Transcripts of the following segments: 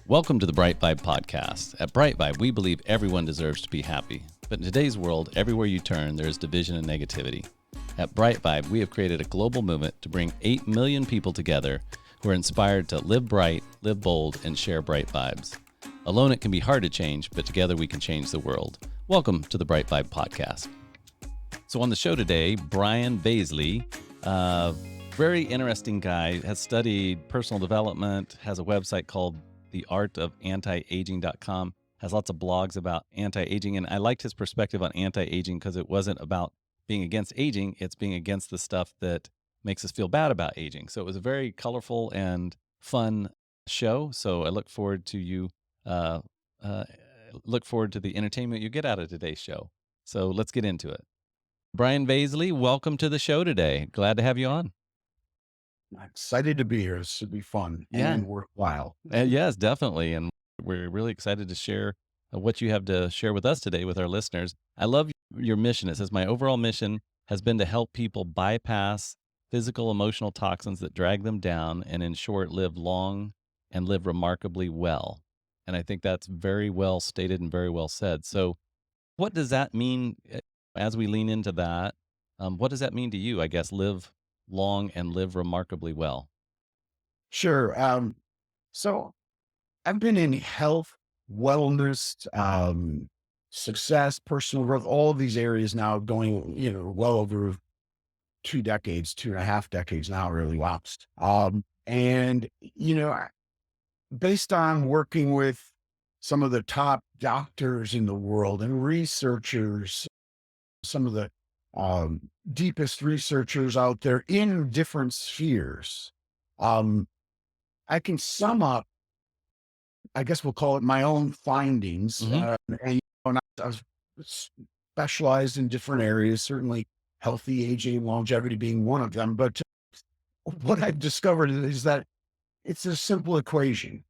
Welcome to the BriteVibe podcast. At BriteVibe, we believe everyone deserves to be happy. But in today's world, everywhere you turn, there is division and negativity. At BriteVibe, we have created a global movement to bring 8 million people together who are inspired to live bright, live bold, and share bright vibes. Alone, it can be hard to change, but together we can change the world. Welcome to the BriteVibe podcast. So on the show today, Brian Vaszily, very interesting guy, has studied personal development, has a website called theartofantiaging.com, has lots of blogs about anti-aging. And I liked his perspective on anti-aging because it wasn't about being against aging, it's being against the stuff that makes us feel bad about aging. So it was a very colorful and fun show. So I look forward to the entertainment you get out of today's show. So let's get into it. Brian Vaszily, welcome to the show today. Glad to have you on. I'm excited to be here. This should be fun and worthwhile. Yes, definitely. And we're really excited to share what you have to share with us today with our listeners. I love your mission. It says, my overall mission has been to help people bypass physical, emotional toxins that drag them down and, in short, live long and live remarkably well. And I think that's very well stated and very well said. So what does that mean as we lean into that? What does that mean to you, I guess, live long and live remarkably well? Sure. So I've been in health, wellness, success, personal growth, all of these areas now going, well over 2 decades, 2.5 decades now, really. Wow. And, based on working with some of the top doctors in the world and researchers, some of the deepest researchers out there in different spheres. I can sum up, I guess we'll call it my own findings. And I've specialized in different areas, certainly healthy aging, longevity being one of them. But what I've discovered is that it's a simple equation.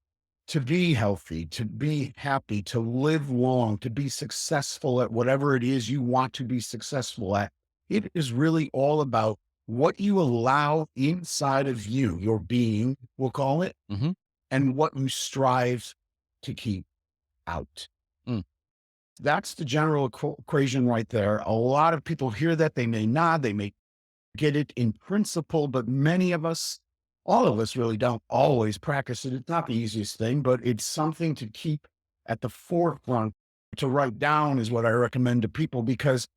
To be healthy, to be happy, to live long, to be successful at whatever it is you want to be successful at, it is really all about what you allow inside of you, your being, we'll call it, Mm-hmm. and what you strive to keep out. Mm. That's the general equation right there. A lot of people hear that, they may nod, they may get it in principle, but many of us, all of us really don't always practice it. It's not the easiest thing, but it's something to keep at the forefront. To write down is what I recommend to people, because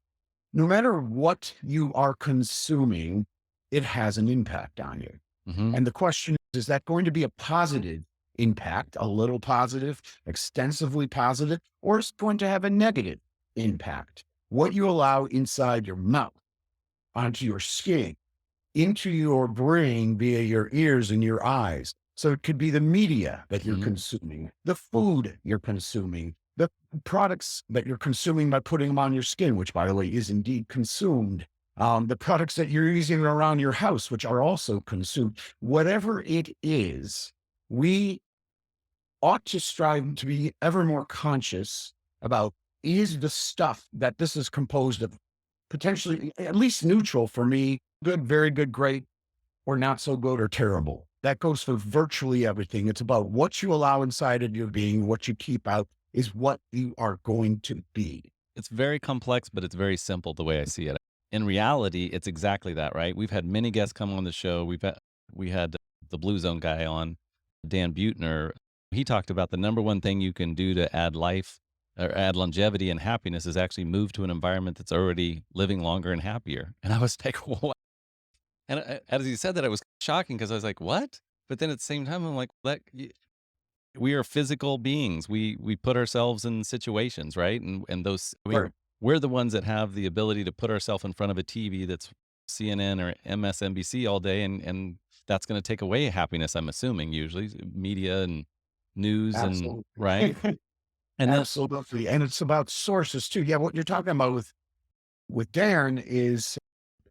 no matter what you are consuming, it has an impact on you. Mm-hmm. And the question is that going to be a positive impact, a little positive, extensively positive, or is it going to have a negative impact? What you allow inside your mouth, onto your skin, into your brain via your ears and your eyes. So it could be the media that you're consuming, the food you're consuming, the products that you're consuming by putting them on your skin, which, by the way, is indeed consumed. The products that you're using around your house, which are also consumed. Whatever it is, we ought to strive to be ever more conscious about, is the stuff that this is composed of potentially at least neutral for me, good, very good, great, or not so good or terrible. That goes for virtually everything. It's about what you allow inside of your being, what you keep out is what you are going to be. It's very complex, but it's very simple the way I see it. In reality, it's exactly that, right? We've had many guests come on the show. We had the Blue Zone guy on, Dan Buettner. He talked about the number one thing you can do to add life or add longevity and happiness is actually move to an environment that's already living longer and happier. And I was like, what? And as he said that, it was shocking because I was like, what? But then at the same time, I'm like, we are physical beings. We put ourselves in situations, right? And those, Right. we're the ones that have the ability to put ourselves in front of a TV that's CNN or MSNBC all day, and that's going to take away happiness. I'm assuming usually media and news and Absolutely. right. And then Absolutely. And it's about sources too. Yeah. What you're talking about with Darren is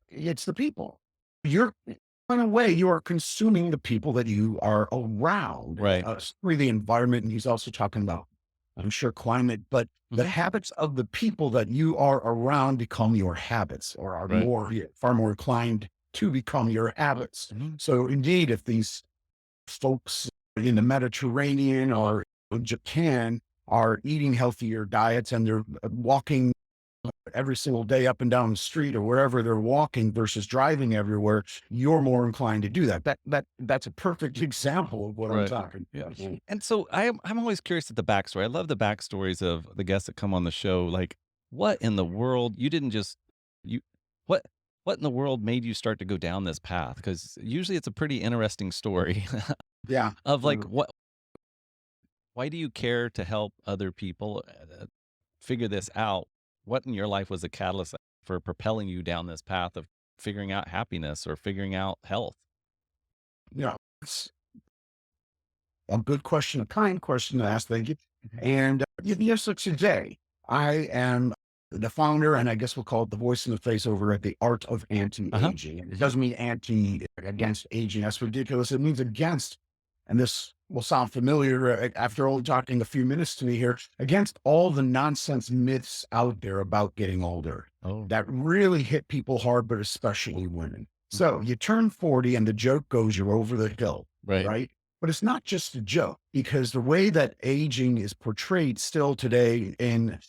it's the people. You're in a way, you are consuming the people that you are around, right. Certainly the environment. And he's also talking about, I'm sure, climate, but the habits of the people that you are around become your habits, or are Right. far more inclined to become your habits. So indeed, if these folks in the Mediterranean or in Japan are eating healthier diets and they're walking every single day up and down the street or wherever they're walking versus driving everywhere, you're more inclined to do that. That's a perfect example of what I'm Right. talking Yeah. about. Yeah. And so I'm always curious at the backstory. I love the backstories of the guests that come on the show. Like, what in the world? You didn't just you what what in the world made you start to go down this path? Because usually it's a pretty interesting story Yeah. of like what why do you care to help other people figure this out? What in your life was a catalyst for propelling you down this path of figuring out happiness or figuring out health? Yeah. It's a good question, a kind question to ask. Thank you. Mhm. And yes, so today I am the founder, and I guess we'll call it the voice in the face over at the Art of Uh-huh. Anti-Aging. And it doesn't mean anti against aging. That's ridiculous. It means against, and this will sound familiar after only talking a few minutes to me here, against all the nonsense myths out there about getting older Oh, that really hit people hard, but especially women. So mhm. you turn 40 and the joke goes, you're over the hill, Right. right? But it's not just a joke because the way that aging is portrayed still today in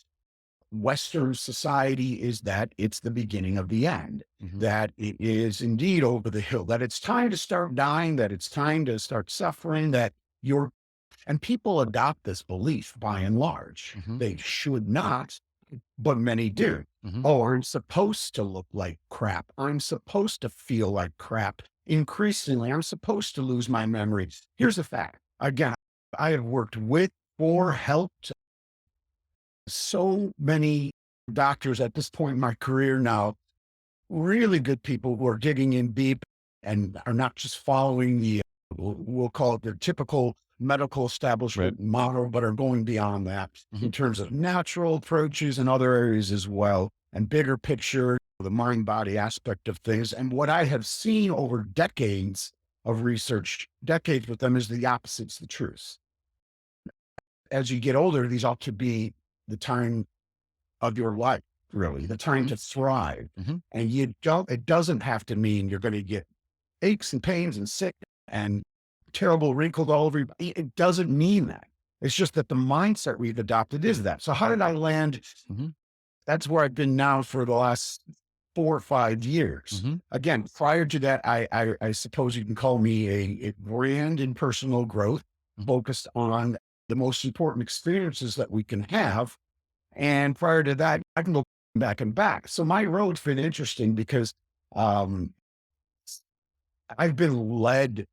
Western society is that it's the beginning of the end, Mhm. that it is indeed over the hill, that it's time to start dying, that it's time to start suffering, that you're, and people adopt this belief by and large. Mhm. They should not, but many do. Mhm. Oh, I'm supposed to look like crap. I'm supposed to feel like crap. Increasingly, I'm supposed to lose my memory. Here's the fact. Again, I have worked with or helped so many doctors at this point in my career now, really good people who are digging in deep and are not just following the, we'll call it the typical medical Right. establishment model, but are going beyond that Mhm. in terms of natural approaches and other areas as well, and bigger picture, the mind body aspect of things. And what I have seen over decades of research, decades with them, is the opposite's the truth. As you get older, these ought to be the time of your life, really, the time Mhm. to thrive. Mhm. And it doesn't have to mean you're going to get aches and pains and sick and terrible wrinkles all over you. It doesn't mean that. It's just that the mindset we've adopted is that. So how did I land? Mhm. That's where I've been now for the last 4 or 5 years. Mhm. Again, prior to that, I suppose you can call me a brand in personal growth, Mhm. focused on the most important experiences that we can have. And prior to that, I can go back and back. So my road's been interesting because um, I've been led,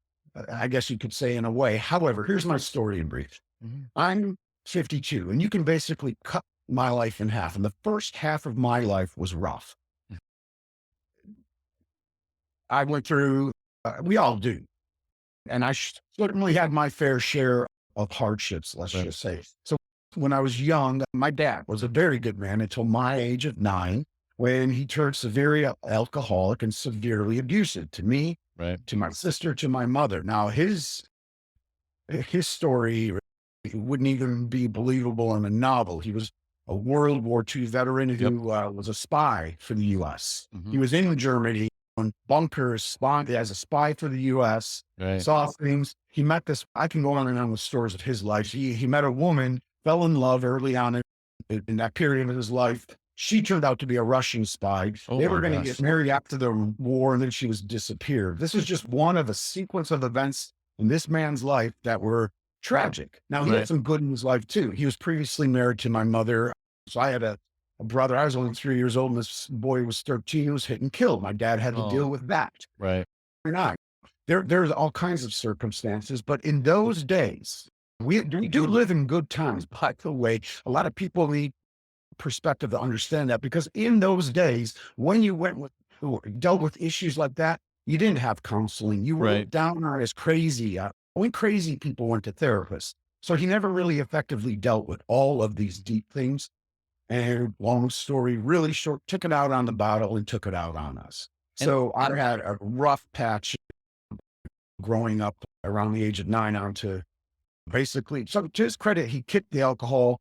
I guess you could say, in a way. However, here's my story in brief. Mhm. I'm 52, and you can basically cut my life in half. And the first half of my life was rough. I went through, we all do. And I certainly had my fair share of hardships, let's Right. just say. So when I was young, my dad was a very good man until my age of 9, when he turned severely alcoholic and severely abusive to me, Right. to my sister, to my mother. Now, his story wouldn't even be believable in a novel. He was a World War II veteran Yep. who was a spy for the US. He Mhm. was in Germany on bunkers, spawned as a spy for the US, Right. saw things. He met this, I can go on and on with stories of his life. He met a woman, fell in love early on in that period of his life. She turned out to be a Russian spy. Oh They my were going to gosh. get married after the war, and then she was disappeared. This is just one of a sequence of events in this man's life that were tragic. Now, he had Right. some good in his life too. He was previously married to my mother. So I had a brother. I was only 3 years old, and this boy was 13. He was hit and killed. My dad had to Oh, deal with that. right. Or not. There's all kinds of circumstances, but in those days, we do live in good times. By the way, a lot of people need perspective to understand that, because in those days, when you went with or dealt with issues like that, you didn't have counseling. You were Right. looked down on as crazy. Only crazy people went to therapists. So he never really effectively dealt with all of these deep things. And long story, really short, took it out on the bottle and took it out on us. And So I had a rough patch growing up around the age of 9 on to basically, so to his credit, he kicked the alcohol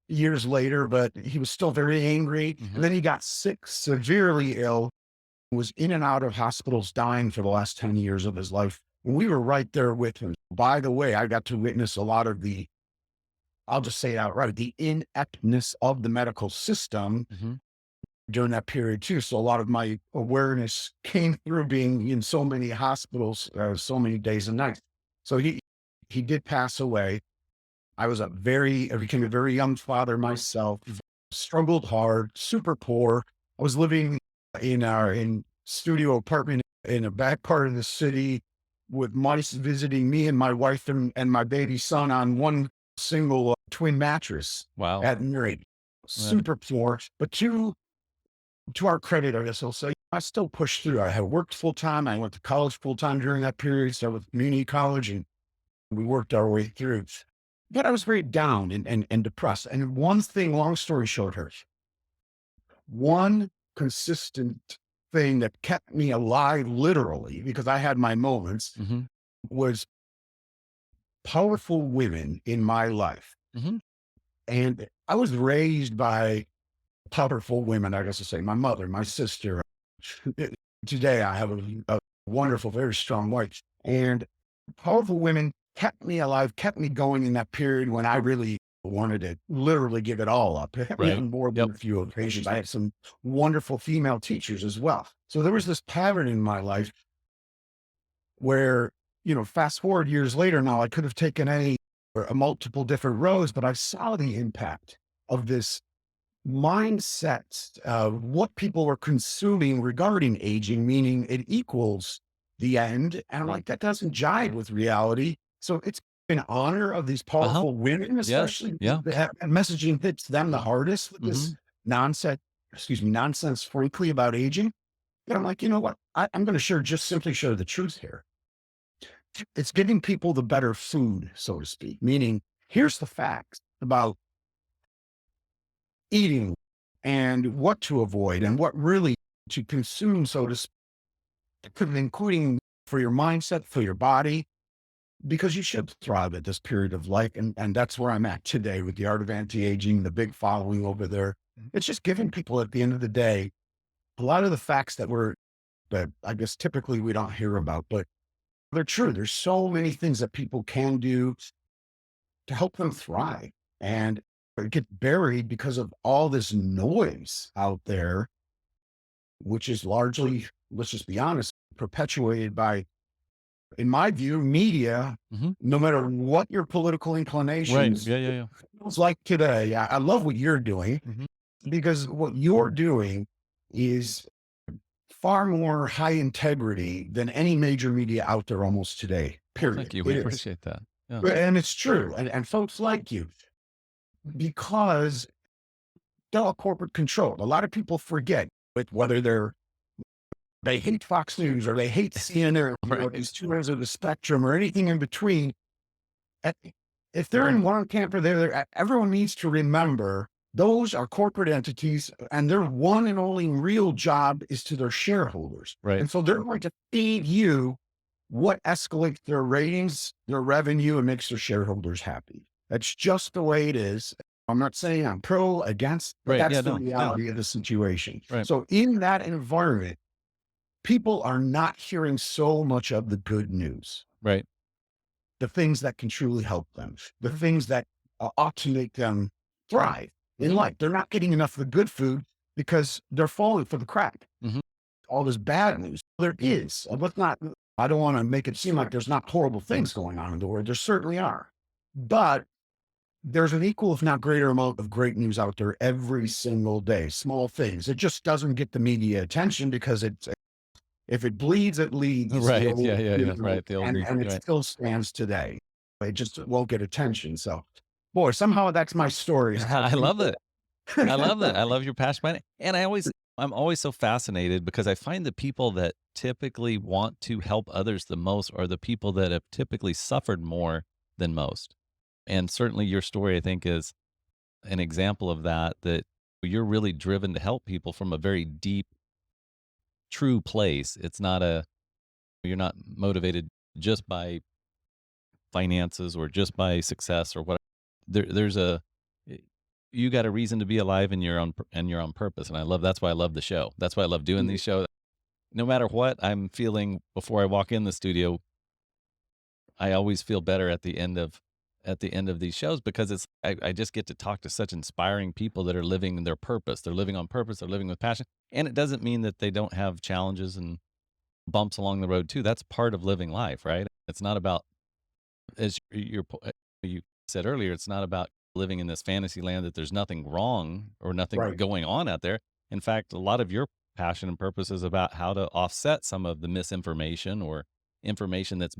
years later, but he was still very angry. And mhm. then he got sick, severely ill, was in and out of hospitals, dying for the last 10 years of his life. We were right there with him. By the way, I got to witness a lot of the, I'll just say it outright, the ineptness of the medical system Mhm. during that period too. So a lot of my awareness came through being in so many hospitals, so many days and nights. So he did pass away. I became a very young father myself, struggled hard, super poor. I was living in studio apartment in a back part of the city with mice visiting me and my wife and my baby son on one single twin mattress Wow. at night. Yeah. Super poor, but to our credit, I guess I'll say, I still pushed through. I had worked full time. I went to college full time during that period, started with community college, and we worked our way through. But I was very down and depressed. And one thing, long story short, Hirsch, one consistent thing that kept me alive, literally, because I had my moments, Mhm. was powerful women in my life. Mhm. And I was raised by powerful women, I guess to say, my mother, my sister. Today, I have a wonderful, very strong wife. And powerful women kept me alive, kept me going in that period when I really wanted to literally give it all up. Right. On more than Yep. a few occasions. I had some wonderful female teachers as well. So there was this pattern in my life where, fast forward years later now, I could have taken any or a multiple different roads, but I saw the impact of this mindset of what people were consuming regarding aging, meaning it equals the end. And I'm like, that doesn't jive with reality. So it's in honor of these Uh-huh. powerful women, Yes. especially Yeah. that messaging hits them the hardest with this Mhm. nonsense, nonsense, frankly, about aging. And I'm like, you know what? I'm going to simply share the truth here. It's giving people the better food, so to speak, meaning here's the facts about eating and what to avoid and what really to consume, so to speak, including for your mindset, for your body, because you should thrive at this period of life. And that's where I'm at today with the art of anti-aging, the big following over there. It's just giving people at the end of the day, a lot of the facts that I guess typically we don't hear about, but they're true. There's so many things that people can do to help them thrive and get buried because of all this noise out there, which is largely, let's just be honest, perpetuated by, in my view, media, Mhm. no matter what your political Right. inclinations. Yeah, It yeah, yeah. feels like today, I love what you're doing Mhm. because what you're doing is far more high integrity than any major media out there almost today, Well, thank period. you. We It is. appreciate that. Yeah. And it's true. And folks like you, because they're all corporate controlled. A lot of people forget with whether they hate Fox News or they hate CNN, Right. these two ends of the spectrum or anything in between. eh, If they're in one camp or everyone needs to remember those are corporate entities and their one and only real job is to their shareholders. Right. And so they're going to feed you what escalates their ratings, their revenue, and makes their shareholders happy. That's just the way it is. I'm not saying I'm pro, against, but Right. that's Yeah, the no. No. reality of the situation. Right. So in that environment, people are not hearing so much of the good news, Right. the things that can truly help them, the things that ought to make them thrive in Mhm. life. They're not getting enough of the good food because they're falling for the crap. Mhm. All this bad news. There is. Let's not, I don't want to make it seem like there's not horrible things going on in the world. There certainly are. But there's an equal, if not greater amount of great news out there every single day. Small things. It just doesn't get the media attention because if it bleeds, it leads. The Right. old, Yeah, yeah, yeah. Right. The old and it right. still stands today. It just won't get attention. So, boy, somehow that's my story. I love it. I love that. I love your passion behind it. And I'm always so fascinated because I find the people that typically want to help others the most are the people that have typically suffered more than most. And certainly your story, I think, is an example of that, that you're really driven to help people from a very deep, true place. You're not motivated just by finances or just by success or what. There's y- you got a reason to be alive and you're on purpose. And that's why I love the show. That's why I love doing these shows. No matter what I'm feeling before I walk in the studio, I always feel better at the end of these shows because I just get to talk to such inspiring people that are living their purpose. They're living on purpose. They're living with passion. And it doesn't mean that they don't have challenges and bumps along the road too. That's part of living life, right? It's not about, as you said earlier, it's not about living in this fantasy land that there's nothing wrong or nothing Right. going on out there. In fact, a lot of your passion and purpose is about how to offset some of the misinformation or information that's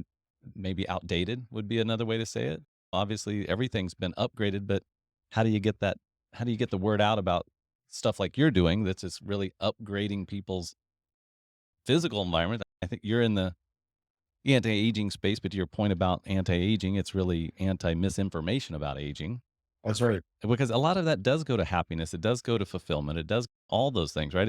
maybe outdated, would be another way to say it. Obviously, everything's been upgraded, but how do you get that? How do you get the word out about stuff like you're doing that's just really upgrading people's physical environment? I think you're in the anti-aging space, but to your point about anti-aging, it's really anti-misinformation about aging That's right. because a lot of that does go to happiness. It does go to fulfillment. It does all those things, right?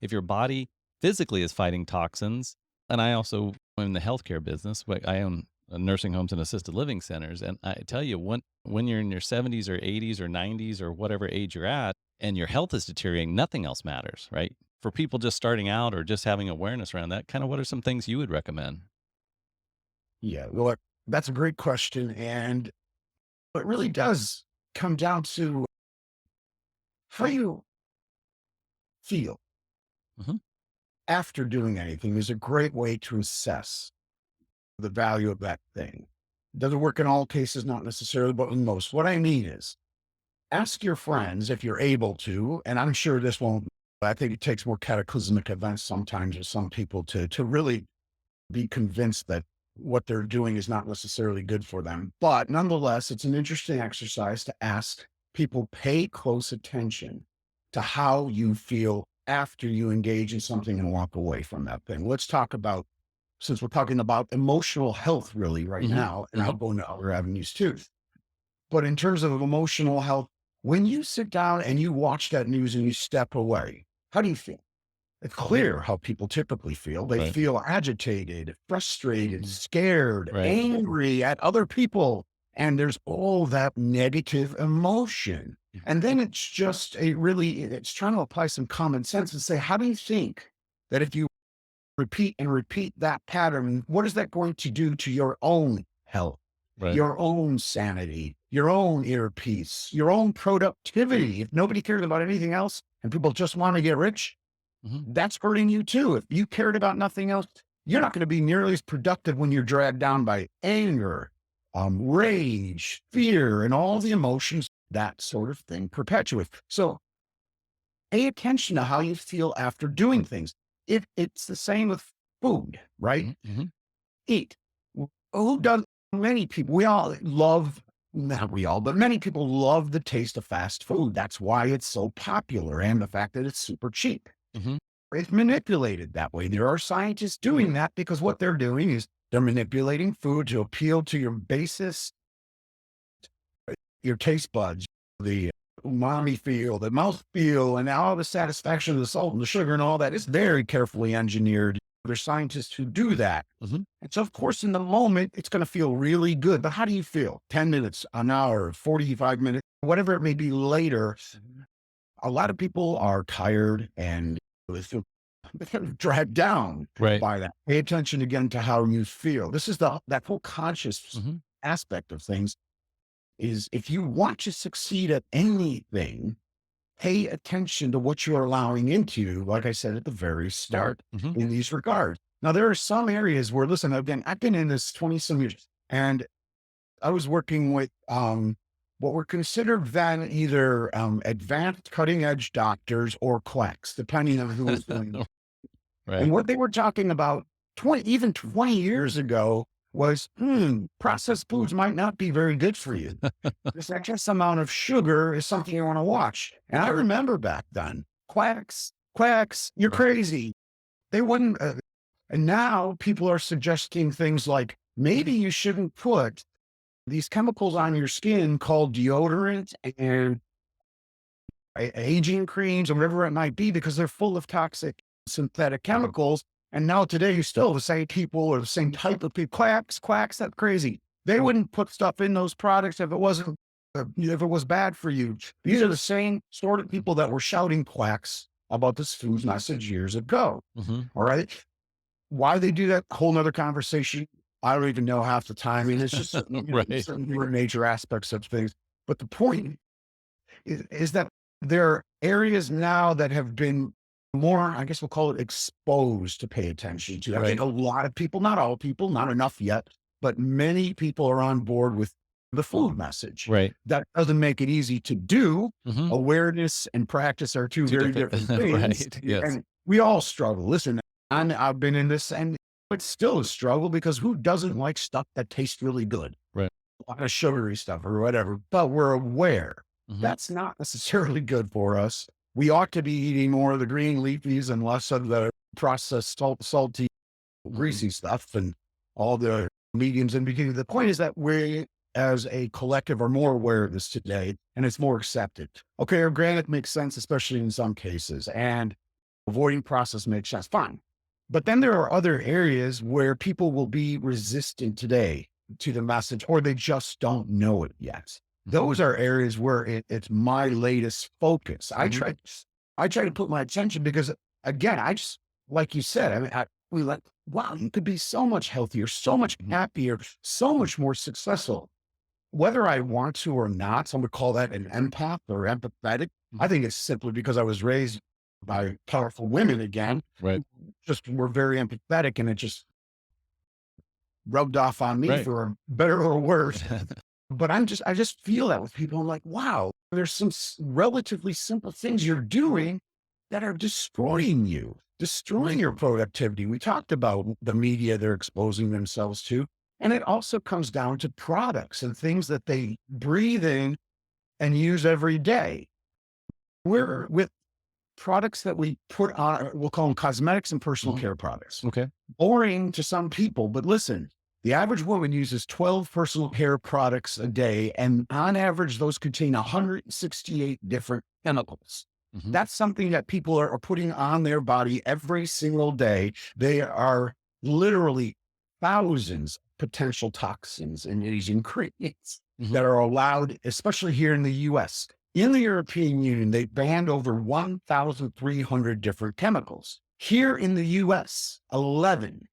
If your body physically is fighting toxins, and I also am in the healthcare business, but I own nursing homes and assisted living centers. And I tell you, when you're in your 70s or 80s or 90s or whatever age you're at, and your health is deteriorating, nothing else matters, right? For people just starting out or just having awareness around that, kind of what are some things you would recommend? Yeah. Well, that's a great question. And it really does come down to how you feel Hmm. after doing anything is a great way to assess the value of that thing. Doesn't work in all cases, not necessarily, but in most. What I mean is ask your friends if you're able to, and I'm sure this won't, I think it takes more cataclysmic events sometimes with some people to really be convinced that what they're doing is not necessarily good for them. But nonetheless, it's an interesting exercise to ask people, pay close attention to how you feel after you engage in something and walk away from that thing. Let's talk about, since we're talking about emotional health really right Hmm. now, and Hmm. I'll go into other avenues too. But in terms of emotional health, when you sit down and you watch that news and you step away, how do you feel? It's clear how people typically feel. They Right. feel agitated, frustrated, scared, Right. angry at other people. And there's all that negative emotion. And then it's just it's trying to apply some common sense and say, how do you think that if you repeat and repeat that pattern, what is that going to do to your own health, Right. your own sanity, your own inner peace, your own productivity? If nobody cares about anything else and people just want to get rich, Hmm. that's hurting you too. If you cared about nothing else, you're not going to be nearly as productive when you're dragged down by anger, rage, fear, and all the emotions that sort of thing perpetuates. So pay attention to how you feel after doing things. If it's the same with food, right? Hmm. Hmm. Eat. Who does? Many people. We all love. Not we all, but many people love the taste of fast food. That's why it's so popular, and the fact that it's super cheap. Hmm. It's manipulated that way. There are scientists doing that because what they're doing is they're manipulating food to appeal to your basis, your taste buds, the umami feel, the mouth feel, and all the satisfaction of the salt and the sugar and all that. It's very carefully engineered. There's scientists who do that. Hmm. And so, of course, in the moment, it's going to feel really good. But how do you feel? 10 minutes, an hour, 45 minutes, whatever it may be later. A lot of people are tired and they feel dragged down Right. by that. Pay attention again to how you feel. This is that whole conscious Hmm. aspect of things is if you want to succeed at anything, pay attention to what you're allowing into you, like I said at the very start, Hmm. in these regards. Now, there are some areas where, listen, I've been in this 20 some years, and I was working with what were considered then either advanced cutting edge doctors or quacks, depending on who was doing it. Right. And what they were talking about 20 years ago was, processed foods might not be very good for you. This excess amount of sugar is something you want to watch. And I remember back then, quacks, you're crazy. They wouldn't. And now people are suggesting things like maybe you shouldn't put these chemicals on your skin called deodorant and aging creams or whatever it might be because they're full of toxic synthetic chemicals. And now today, still the same people or the same type of people, quacks, that's crazy. They wouldn't put stuff in those products if it wasn't, if it was bad for you. These are the same sort of people that were shouting quacks about this food message years ago. Hmm. All right. Why they do that, whole nother conversation. I don't even know half the time. I mean, it's just Right. certain major aspects of things. But the point is that there are areas now that have been more, I guess we'll call it exposed to pay attention to. I think Right. a lot of people, not all people, not enough yet, but many people are on board with the food message. Right. That doesn't make it easy to do. Mhm. Awareness and practice are two Two very different different things. right. Yes. And we all struggle. Listen, I've been in this and it's still a struggle because who doesn't like stuff that tastes really good? Right. A lot of sugary stuff or whatever, but we're aware Mhm. that's not necessarily good for us. We ought to be eating more of the green leafies and less of the processed salty, Mhm. greasy stuff and all the mediums in between. The point is that we as a collective are more aware of this today and it's more accepted. Okay, organic makes sense, especially in some cases, and avoiding processed makes sense. Fine. But then there are other areas where people will be resistant today to the message or they just don't know it yet. Mhm. Those are areas where it's my latest focus. Mhm. I try to put my attention because again, I just like you said, I mean, we like, wow, you could be so much healthier, so much Mhm. happier, so much more successful. Whether I want to or not, some would call that an empath or empathetic. I Mhm. think it's simply because I was raised by powerful women again, Right. who just were very empathetic and it just rubbed off on me Right. for better or worse. But I just feel that with people. I'm like, wow, there's some relatively simple things you're doing that are destroying you, destroying your productivity. We talked about the media they're exposing themselves to. And it also comes down to products and things that they breathe in and use every day. We're with products that we put on, we'll call them cosmetics and personal Mhm. care products. Okay. Boring to some people, but listen, the average woman uses 12 personal care products a day, and on average, those contain 168 different chemicals. Mhm. That's something that people are putting on their body every single day. They are literally thousands of potential toxins in these ingredients Mhm. that are allowed, especially here in the US. In the European Union, they banned over 1,300 different chemicals. Here in the US, 11,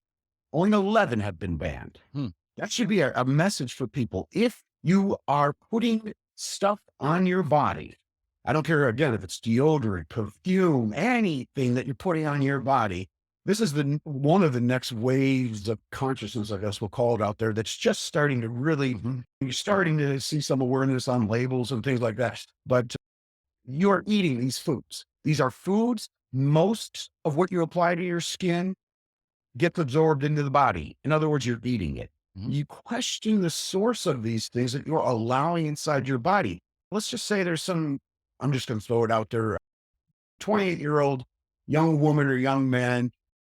only 11 have been banned. Hmm. That should be a message for people. If you are putting stuff on your body, I don't care again if it's deodorant, perfume, anything that you're putting on your body. This is one of the next waves of consciousness, I guess we'll call it out there. That's just starting to really, Mhm. you're starting to see some awareness on labels and things like that. But you're eating these foods. These are foods. Most of what you apply to your skin gets absorbed into the body. In other words, you're eating it. Mhm. You question the source of these things that you're allowing inside your body. Let's just say there's some, I'm just going to throw it out there, 28-year-old young woman or young man.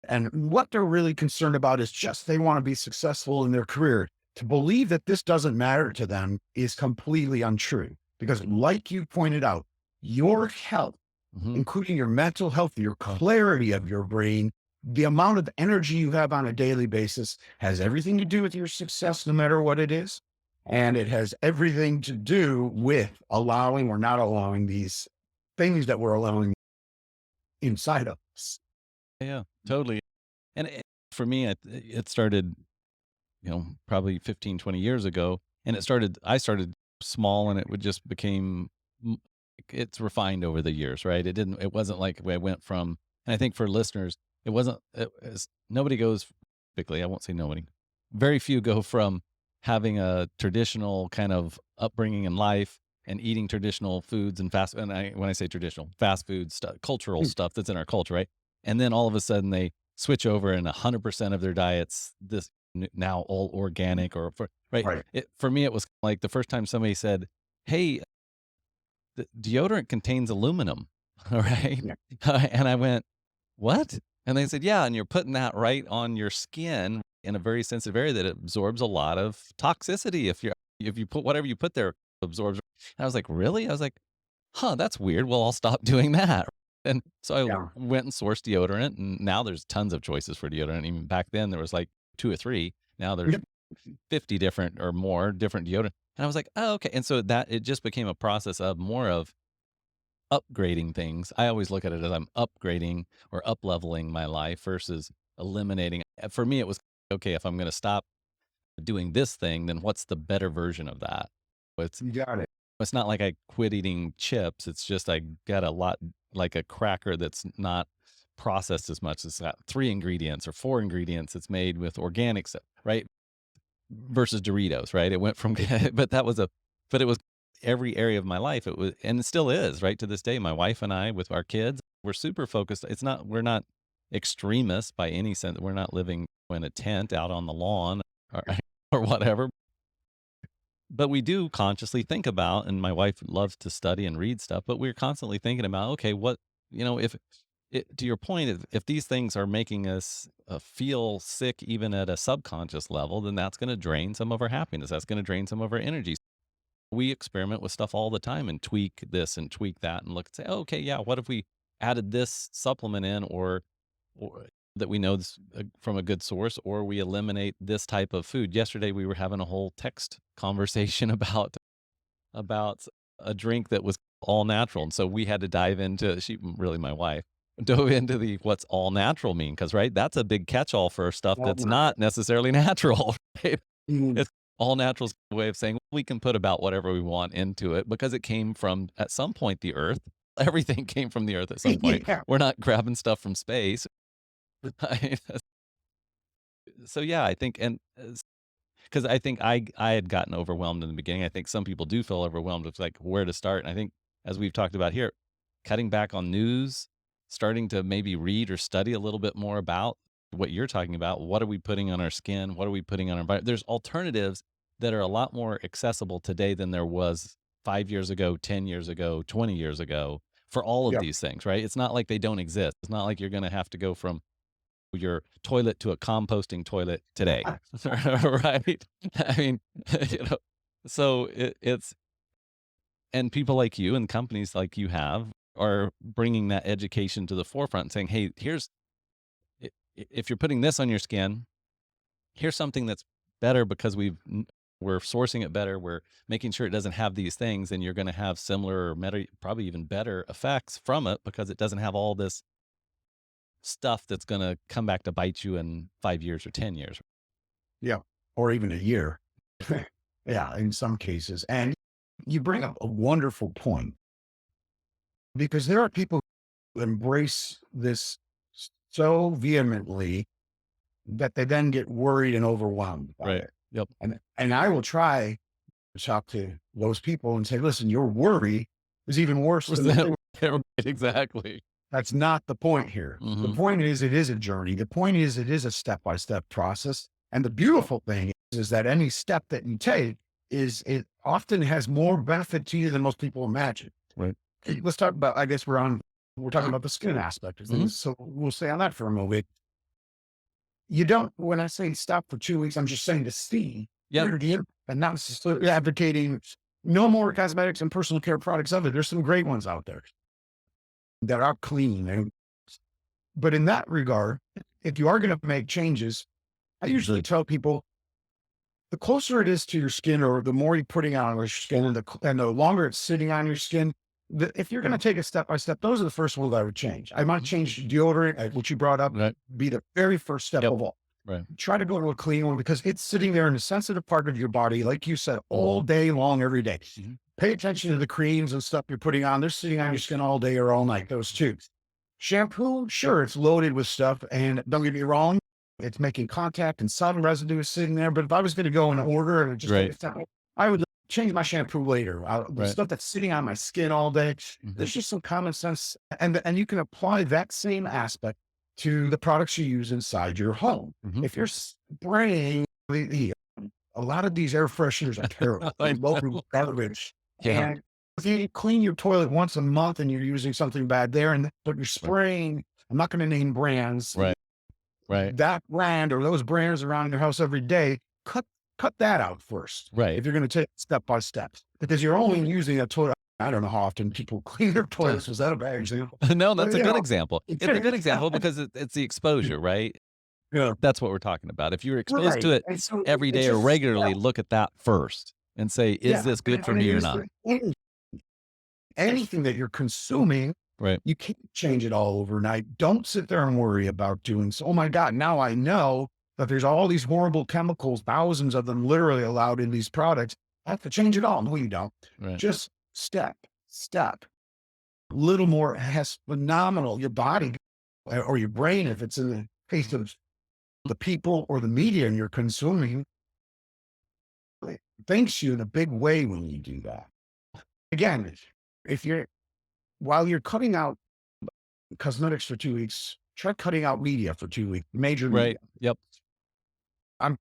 And what they're really concerned about is just they want to be successful in their career. To believe that this doesn't matter to them is completely untrue. Because, like you pointed out, your health, Mhm. including your mental health, your clarity of your brain, the amount of energy you have on a daily basis has everything to do with your success, no matter what it is. And it has everything to do with allowing or not allowing these things that we're allowing inside of us. Yeah, totally. And for me, it started, probably 15, 20 years ago. And I started small and it would just became, m- it's refined over the years, right? It wasn't like I went from, and I think for listeners, nobody goes, typically, I won't say nobody, very few go from having a traditional kind of upbringing in life and eating traditional foods and when I say traditional, fast food stuff, cultural Mm, stuff that's in our culture, right? And then all of a sudden they switch over and 100% of their diets, now all organic right. right. For me, it was like the first time somebody said, "Hey, the deodorant contains aluminum." All right. Yeah. And I went, "What?" And they said, "Yeah. And you're putting that right on your skin in a very sensitive area that absorbs a lot of toxicity. If you put whatever you put there absorbs." And I was like, "Really?" I was like, "Huh, that's weird. Well, I'll stop doing that." And so I Yeah. went and sourced deodorant, and now there's tons of choices for deodorant. Even back then, there was like 2 or 3. Now there's Yep. 50 different or more different deodorant. And I was like, "Oh, okay." And so that it just became a process of more of upgrading things. I always look at it as I'm upgrading or up leveling my life versus eliminating. For me, it was okay if I'm going to stop. doing this thing, then what's the better version of that? It's You got it. it's not like I quit eating chips. It's just I got a lot like a cracker that's not processed as much. It's got 3 ingredients or 4 ingredients. It's made with organic stuff, right? Versus Doritos, right? It went from but that was a but it was every area of my life. It was and it still is, right? To this day, my wife and I with our kids, we're super focused. We're not extremists by any sense. We're not living in a tent out on the lawn or or whatever. But we do consciously think about, and my wife loves to study and read stuff, but we're constantly thinking about, okay, what, if to your point, if these things are making us feel sick even at a subconscious level, then that's going to drain some of our happiness. That's going to drain some of our energy. We experiment with stuff all the time and tweak this and tweak that and look and say, oh, okay, yeah, what if we added this supplement in or that we know this, from a good source, or we eliminate this type of food. Yesterday, we were having a whole text conversation about a drink that was all natural, and so we had to dive into really my wife dove into the what's all natural mean because right that's a big catch-all for stuff Well, that's not necessarily natural. Right? mm, It's all natural way of saying we can put about whatever we want into it because it came from at some point the earth. Everything came from the earth at some point. yeah. We're not grabbing stuff from space. So yeah, I think, and because I think I had gotten overwhelmed in the beginning. I think some people do feel overwhelmed with like where to start. And I think as we've talked about here, cutting back on news, starting to maybe read or study a little bit more about what you're talking about. What are we putting on our skin? What are we putting on our environment? There's alternatives that are a lot more accessible today than there was 5 years ago, 10 years ago, 20 years ago for all of Yeah. these things, right? It's not like they don't exist. It's not like you're going to have to go from your toilet to a composting toilet today, right? I mean, you know, so it's and people like you and companies like you have are bringing that education to the forefront, and saying, "Hey, if you're putting this on your skin, here's something that's better because we're sourcing it better. We're making sure it doesn't have these things, and you're going to have similar, or probably even better effects from it because it doesn't have all this stuff that's going to come back to bite you in 5 years or 10 years." Yeah. Or even a year. Yeah. In some cases. And you bring up a wonderful point because there are people who embrace this so vehemently that they then get worried and overwhelmed by Right. it. Yep. And I will try to talk to those people and say, listen, your worry is even worse Was than the that thing. right? Exactly. That's not the point here. The Mhm. point is, it is a journey. The point is, it is a step-by-step process. And the beautiful thing is that any step that you take it often has more benefit to you than most people imagine. Right. Let's talk about, I guess we're talking about the skin aspect of Mhm. things. So we'll stay on that for a moment. You don't, when I say stop for 2 weeks, I'm just saying to see Yep. and not necessarily advocating no more cosmetics and personal care products of it. There's some great ones out there that are clean. But in that regard, if you are going to make changes, I usually tell people the closer it is to your skin or the more you're putting on your skin and the longer it's sitting on your skin, if you're going to take it step by step, those are the first ones I would change. I might change deodorant, which you brought up, Right. be the very first step Yep. of all. Right. Try to go to a clean one because it's sitting there in a sensitive part of your body, like you said, all day long, every day. Mhm. Pay attention to the creams and stuff you're putting on. They're sitting on your skin all day or all night, those two. Shampoo, sure, it's loaded with stuff. And don't get me wrong, it's making contact and some residue is sitting there. But if I was going to go and order and just take Right. a step, I would change my shampoo later. The Right. stuff that's sitting on my skin all day, Mhm. there's just some common sense. And you can apply that same aspect to the products you use inside your home. Mhm. If you're spraying a lot of these air fresheners are terrible. I Local know. garbage. Yeah. And if you clean your toilet once a month and you're using something bad there, but you're Right. spraying, I'm not going to name brands, Right. Right. that brand or those brands around your house every day, cut that out first. Right. If you're going to take step by step, because you're only using a toilet. I don't know how often people clean their toilets. Is that a bad example? No, But, that's a you good know, example. It's a good example because it's the exposure, right? yeah, That's what we're talking about. If you're exposed to right. it And so every it's day or just, regularly, look at that first and say, is yeah, this good for and it me or is not? for anything that you're consuming. Right. You can't change it all overnight. Don't sit there and worry about doing so. Oh my God, now I know that there's all these horrible chemicals, thousands of them literally allowed in these products. I have to change it all. No, you don't. Right. Just step, little more has phenomenal, your body or your brain, if it's in the case of the people or the media and you're consuming, it thanks you in a big way when you do that. Again, if you're while you're cutting out cosmetics for 2 weeks, try cutting out media for 2 weeks, major Right. media. Yep. I'm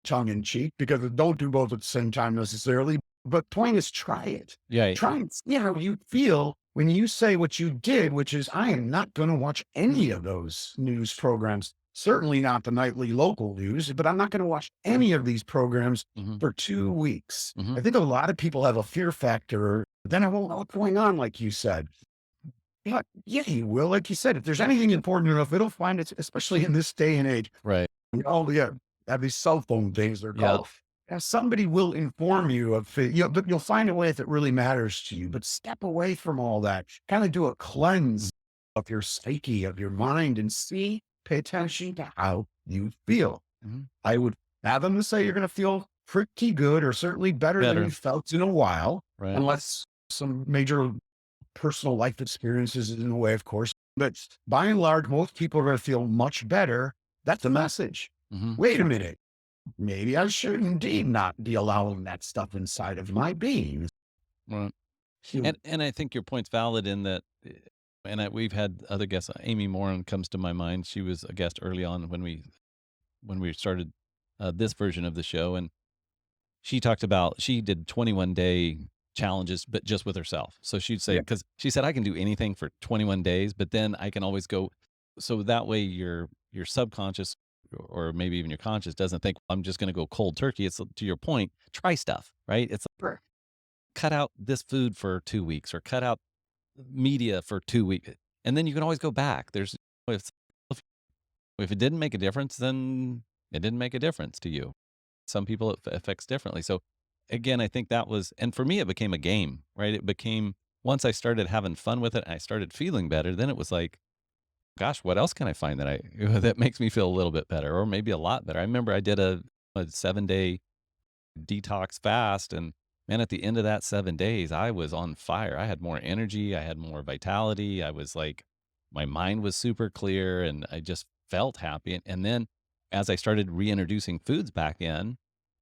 tongue in cheek because don't do both at the same time necessarily. But point is, try it. Yeah. Try and see how you feel when you say what you did, which is, I am not going to watch any of those news programs. Certainly not the nightly local news, but I'm not going to watch any of these programs Hmm. for 2 weeks. Hmm. I think a lot of people have a fear factor. Then I won't know what's going on, like you said. Yeah, you will. Like you said, if there's anything important enough, it'll find it, especially in this day and age. Right. Oh, yeah, have these cell phone things they're Yeah. called. Yeah, somebody will inform you of it. But you'll find a way if it really matters to you. But step away from all that. Kind of do a cleanse of your psyche, of your mind, and see, pay attention to how you feel. Hmm. I would have them to say you're going to feel pretty good, or certainly better than Better. you felt in a while, Right. unless some major personal life experiences in a way, of course. But by and large, most people are going to feel much better. That's the message. Hmm. Wait a minute. Maybe I should indeed not be allowing that stuff inside of my being. Right. Hmm. And I think your point's valid in that, we've had other guests. Amy Morin comes to my mind. She was a guest early on when we started this version of the show, and she talked about she did 21-day challenges, but just with herself. So she'd say, Yeah. because she said, I can do anything for 21 days, but then I can always go. So that way your subconscious or maybe even your conscious doesn't think I'm just going to go cold turkey. It's to your point, try stuff, right? It's Sure. cut out this food for 2 weeks or cut out media for 2 weeks. And then you can always go back. If, if it didn't make a difference, then it didn't make a difference to you. Some people it affects differently. So again, I think that was, and for me, it became a game, right? It became, once I started having fun with it and I started feeling better, then it was like, gosh, what else can I find that that makes me feel a little bit better or maybe a lot better? I remember I did a 7-day detox fast, and man, at the end of that 7 days, I was on fire. I had more energy. I had more vitality. I was like, my mind was super clear and I just felt happy. And then as I started reintroducing foods back in,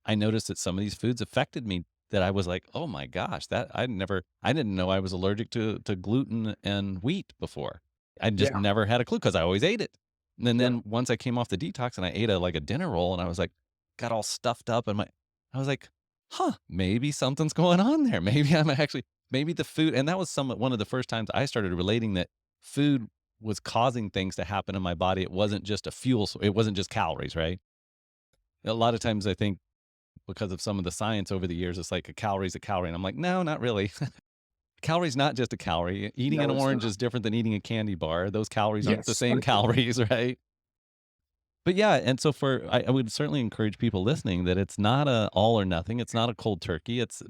I noticed that some of these foods affected me that I was like, oh my gosh, I didn't know I was allergic to gluten and wheat before. I just Yeah. never had a clue because I always ate it. And Yeah. then once I came off the detox and I ate like a dinner roll and I was like, got all stuffed up and I was like, huh, maybe something's going on there. Maybe I'm actually, maybe the food, and that was one of the first times I started relating that food was causing things to happen in my body. It wasn't just a fuel, it wasn't just calories, right? A lot of times I think because of some of the science over the years, it's like a calorie is a calorie. And I'm like, no, not really. Calories not just a calorie. Eating an No, it's orange not. is different than eating a candy bar. Those calories aren't the Yes. same calories, right? But yeah, and so I would certainly encourage people listening that it's not a all or nothing. It's not a cold turkey. It's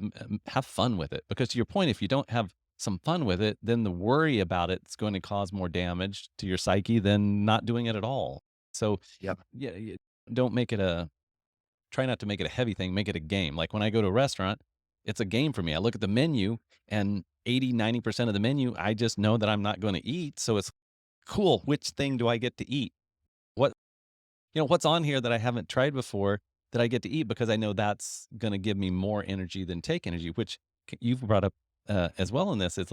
have fun with it because to your point, if you don't have some fun with it, then the worry about it's going to cause more damage to your psyche than not doing it at all. So Yep. yeah, don't make it try not to make it a heavy thing. Make it a game. Like when I go to a restaurant, it's a game for me. I look at the menu and 80-90% of the menu, I just know that I'm not going to eat. So it's cool. Which thing do I get to eat? What what's on here that I haven't tried before that I get to eat because I know that's going to give me more energy than take energy, which you've brought up as well in this. It's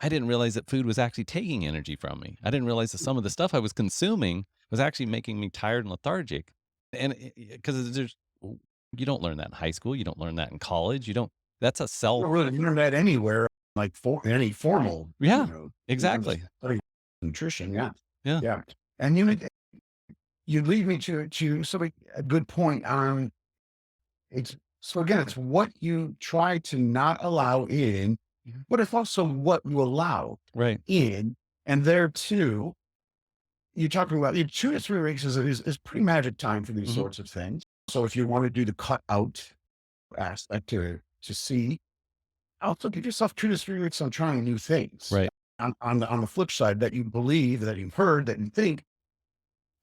I didn't realize that food was actually taking energy from me. I didn't realize that some of the stuff I was consuming was actually making me tired and lethargic. And because you don't learn that in high school, you don't learn that in college. You don't. That's a You self. don't really learn that anywhere, like for any formal, Yeah, just exactly. study nutrition. Yeah. Yeah. Yeah. And you lead me to a good point on it's so again, it's what you try to not allow in, Mhm. but it's also what you allow Right. in. And there too, you're talking about 2 to 3 weeks is pretty magic time for these Hmm. sorts of things. So if you want to do the cut out aspect to see, also give yourself 2 to 3 weeks on trying new things. Right. On the flip side, that you believe, that you've heard, that you think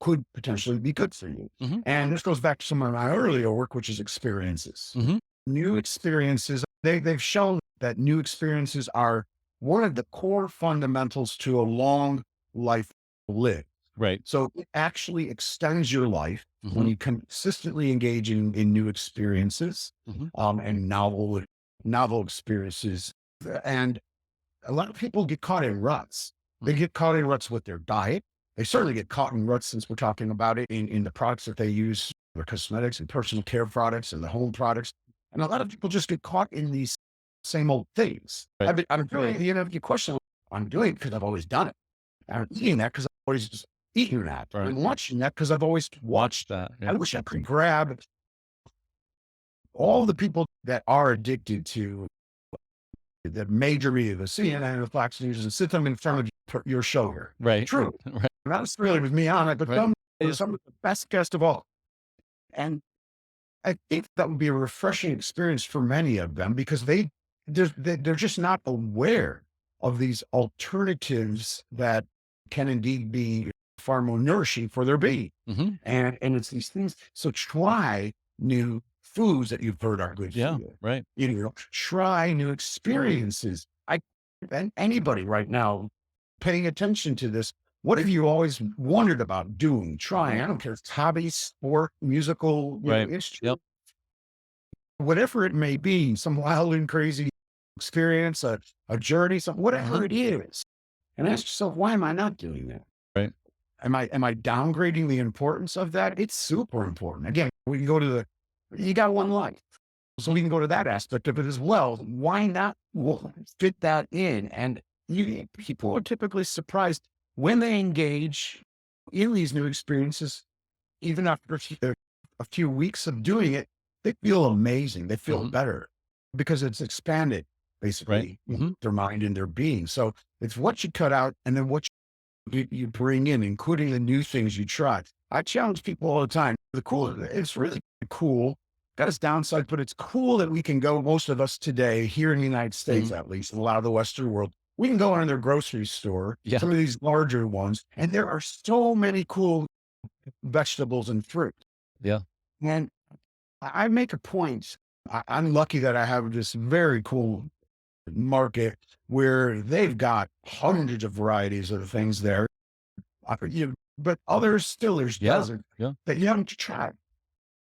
could potentially be good for you. Hmm. And this goes back to some of my earlier work, which is experiences. Hmm. New experiences, they've shown that new experiences are one of the core fundamentals to a long life lived. Right. So it actually extends your life when Hmm. you consistently engage in new experiences, Hmm. and novel experiences. And a lot of people get caught in ruts. They get caught in ruts with their diet. They certainly get caught in ruts, since we're talking about it, in the products that they use, the cosmetics and personal care products and the home products. And a lot of people just get caught in these same old things. Right. I'm doing, you question, I'm doing it because I've always done it. I'm eating that because I've always just eaten that. Right. I'm watching that because I've always Watch watched. that. I Yeah. wish I could grab all the people that are addicted to the major media, the CNN, the Fox News, and sit them in front of your show here. Right. True. Right. Not necessarily with me on it, but Right. Yeah. some of the best guests of all. And I think that would be a refreshing experience for many of them, because they're just not aware of these alternatives that can indeed be far more nourishing for their being. Hmm. And it's these things. So try new foods that you've heard are good for Yeah. you. Right. Try new experiences. And anybody right now paying attention to this, what have you always wondered about doing, trying? I don't care if it's hobbies, sport, musical, Right. instrument, Yep. whatever it may be, some wild and crazy experience, a journey, something, Uh-huh. whatever it is. And ask yourself, why am I not doing that? Right. Am I downgrading the importance of that? It's super important. Again, we can go to you got one life. So we can go to that aspect of it as well. Why not fit that in? And people are typically surprised when they engage in these new experiences, even after a few weeks of doing it, they feel amazing. They feel Hmm. better because it's expanded Right. basically Hmm. their mind and their being. So it's what you cut out and then what you bring in, including the new things you try. I challenge people all the time. It's really cool. Got its downside, but it's cool that we can go, most of us today here in the United States, Hmm. at least, and a lot of the Western world, we can go in their grocery store, Yeah. some of these larger ones, and there are so many cool vegetables and fruit. Yeah. And I make a point. I'm lucky that I have this very cool market where they've got hundreds of varieties of things there. But others still, there's Yeah. dozens Yeah. that you haven't tried.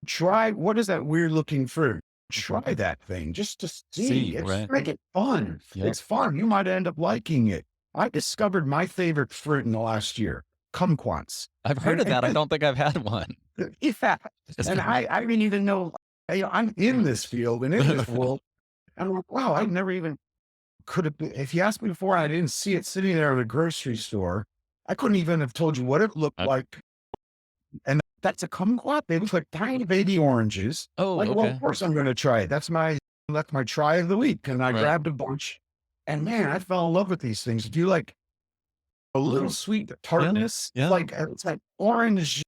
Try, what is that weird looking fruit? Mhm. Try that thing just to see. See. It's Right. make it fun. Yep. It's fun. You might end up liking it. I discovered my favorite fruit in the last year, kumquats. I've heard of that. I don't think I've had one. Yeah. It's And the- I didn't even know, I'm in this field and in this world. And I'm like, wow, I never even could have been, if you asked me before, I didn't see it sitting there at a grocery store. I couldn't even have told you what it looked I- like. And that's a kumquat. They look like tiny baby oranges. oh, Like, well, of okay. course I'm going to try it. That's my try of the week. And I Right. grabbed a bunch, and man, I fell in love with these things. Do you like a little sweet tartness? Yeah. It's like orange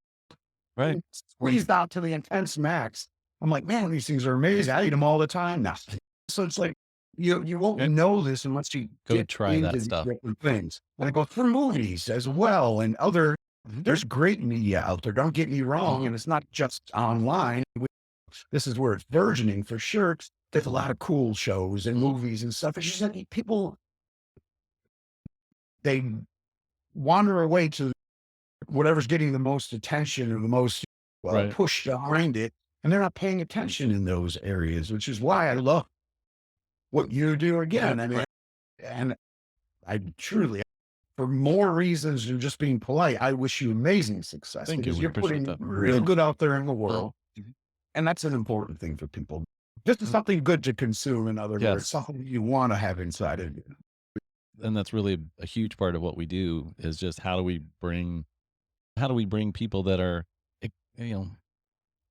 Right. squeezed out to the intense max. I'm like, man, these things are amazing. I eat them all the time now. So it's like, you won't Good. know this unless you Go get try into that these stuff. different things. And I go through movies as well and other. There's great media out there. Don't get me wrong, and it's not just online. This is where it's burgeoning for sure. There's a lot of cool shows and movies and stuff. It's just that people, they wander away to whatever's getting the most attention or the most Right. push behind it, and they're not paying attention in those areas, which is why I love what you do again. I mean, Right. and I truly, for more reasons than just being polite, I wish you amazing success, Thank you. because We you're appreciate putting that. real good out there in the Mhm. world. Mhm. And that's an important thing for people. Just something good to consume, in other words, Yes. something you want to have inside of you. And that's really a huge part of what we do is just how do we bring people that are, eh, you know,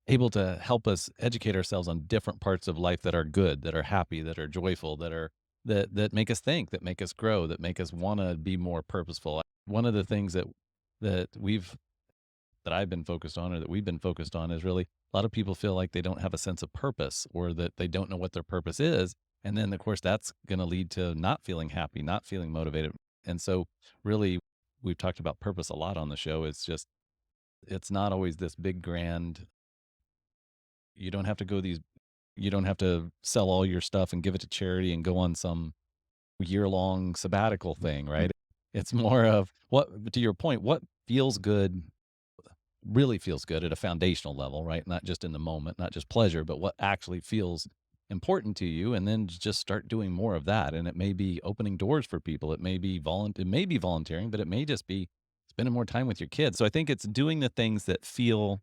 able to help us educate ourselves on different parts of life that are good, that are happy, that are joyful, that make us think, that make us grow, that make us want to be more purposeful. One of the things that we've that I've been focused on or that we've been focused on is really a lot of people feel like they don't have a sense of purpose or that they don't know what their purpose is. And then, of course, that's going to lead to not feeling happy, not feeling motivated. And so, really, we've talked about purpose a lot on the show. It's just It's not always this big grand. You don't have to go these. You don't have to sell all your stuff and give it to charity and go on some year-long sabbatical thing, right? It's more of what, to your point, what feels good, really feels good at a foundational level, right? Not just in the moment, not just pleasure, but what actually feels important to you, and then just start doing more of that. And it may be opening doors for people. It may be volunteering, but it may just be spending more time with your kids. So I think it's doing the things that feel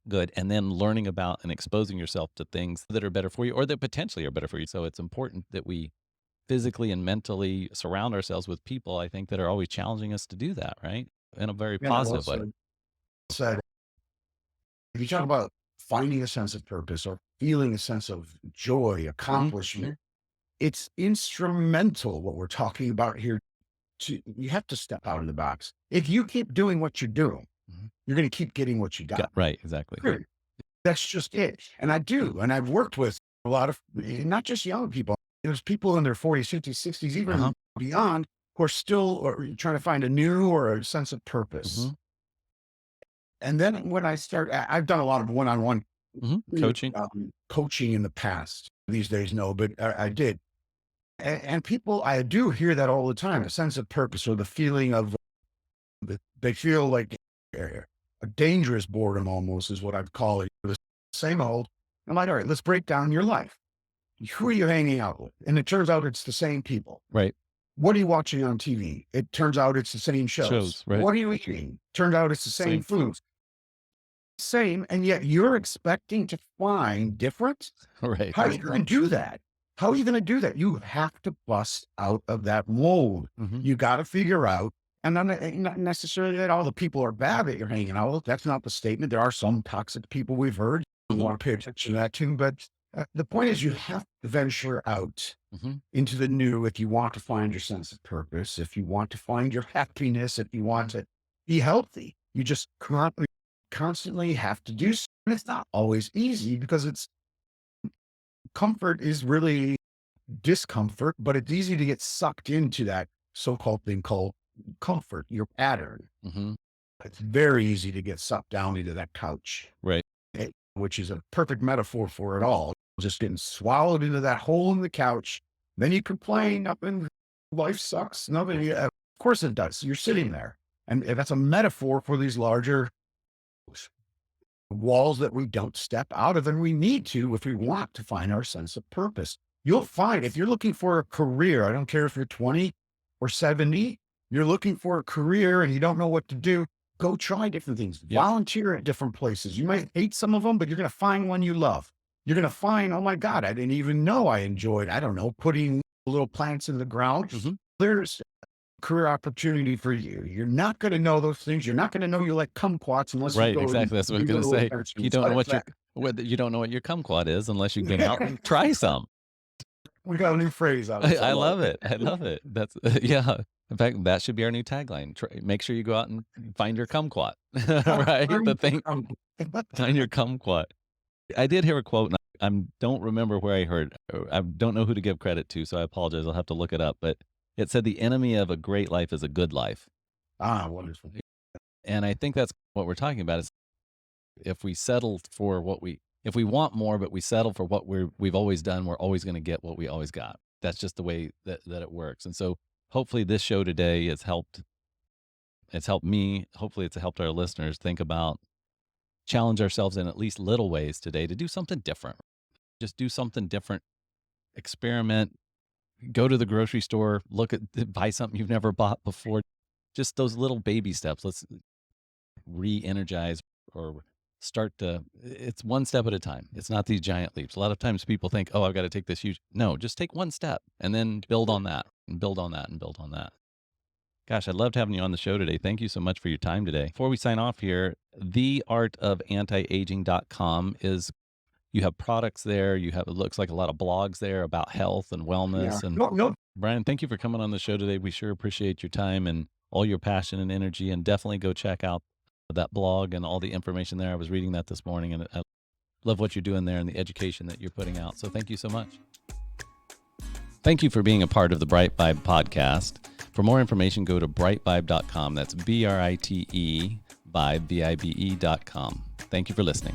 good and then learning about and exposing yourself to things that are better for you or that potentially are better for you. So it's important that we physically and mentally surround ourselves with people, I think, that are always challenging us to do that, right? In a very Yeah, well positive way. said. If you talk about finding a sense of purpose or feeling a sense of joy, accomplishment, it's instrumental what we're talking about here. You have to step out of the box. If you keep doing what you're doing, Mhm. you're going to keep getting what you got. Right, exactly. Period. That's just it. And I do. And I've worked with a lot of, not just young people, there's people in their 40s, 50s, 60s, even Uh-huh. beyond, who are still trying to find a new or a sense of purpose. Mhm. And then when I've done a lot of one-on-one Coaching. coaching in the past. These days, no, but I did. And people, I do hear that all the time, a sense of purpose or the feeling of they feel like a dangerous boredom almost is what I'd call it. The same old. I'm like, all right, let's break down your life. Who are you hanging out with? And it turns out it's the same people. Right. What are you watching on TV? It turns out it's the same shows. Right. What are you eating? Turns out it's the same Same. foods. Same, and yet you're expecting to find difference? Right. How are you going to do that? How are you going to do that? You have to bust out of that mold. Mhm. You got to figure out, and not necessarily that all the people are bad that you're hanging out with. That's not the statement. There are some toxic people we've heard. You want to pay attention to that too. But the point is, you have to venture out Mhm. into the new if you want to find your sense of purpose, if you want to find your happiness, if you want to be healthy. You just constantly have to do so. And it's not always easy because comfort is really discomfort, but it's easy to get sucked into that so-called thing called comfort, your pattern. Mhm. It's very easy to get sucked down into that couch, Right. which is a perfect metaphor for it all. Just getting swallowed into that hole in the couch. Then you complain up and life sucks. Nobody, of course it does. You're sitting there. And that's a metaphor for these larger walls that we don't step out of, and we need to if we want to find our sense of purpose. You'll find if you're looking for a career, I don't care if you're 20 or 70, you're looking for a career and you don't know what to do, go try different things. Yep. Volunteer at different places. You might hate some of them, but you're going to find one you love. You're going to find, oh my God, I didn't even know I enjoyed, I don't know, putting little plants in the ground. Mhm. There's career opportunity for you. You're not going to know those things. You're not going to know you like kumquats unless you Right, go exactly. That's what I was you going to go to say. a church You and don't know study that. you don't know what your kumquat is unless you get out and try some. We got a new phrase out of it. I love it. I love it. That's yeah. In fact, that should be our new tagline. Make sure you go out and find your kumquat. Right? The thing, find your kumquat. I did hear a quote, and I don't remember where I heard. I don't know who to give credit to, so I apologize. I'll have to look it up. But it said the enemy of a great life is a good life. Wonderful. And I think that's what we're talking about is if we settle for if we want more, but we settle for what we've always done, we're always going to get what we always got. That's just the way that it works. And so hopefully this show today has helped. It's helped me. Hopefully it's helped our listeners think about challenge ourselves in at least little ways today to do something different. Just do something different, experiment, go to the grocery store, buy something you've never bought before. Just those little baby steps. Let's re-energize or it's one step at a time. It's not these giant leaps. A lot of times people think, oh, I've got to take this huge. No, just take one step and then build on that and build on that and build on that. Gosh, I loved having you on the show today. Thank you so much for your time today. Before we sign off here, theartofantiaging.com is, you have products there. It looks like a lot of blogs there about health and wellness. Yeah. And No. Brian, thank you for coming on the show today. We sure appreciate your time and all your passion and energy, and definitely go check out that blog and all the information there. I was reading that this morning, and I love what you're doing there and the education that you're putting out. So thank you so much. Thank you for being a part of the BriteVibe podcast. For more information, go to britevibe.com. That's BRITE BriteVibe.com. Thank you for listening.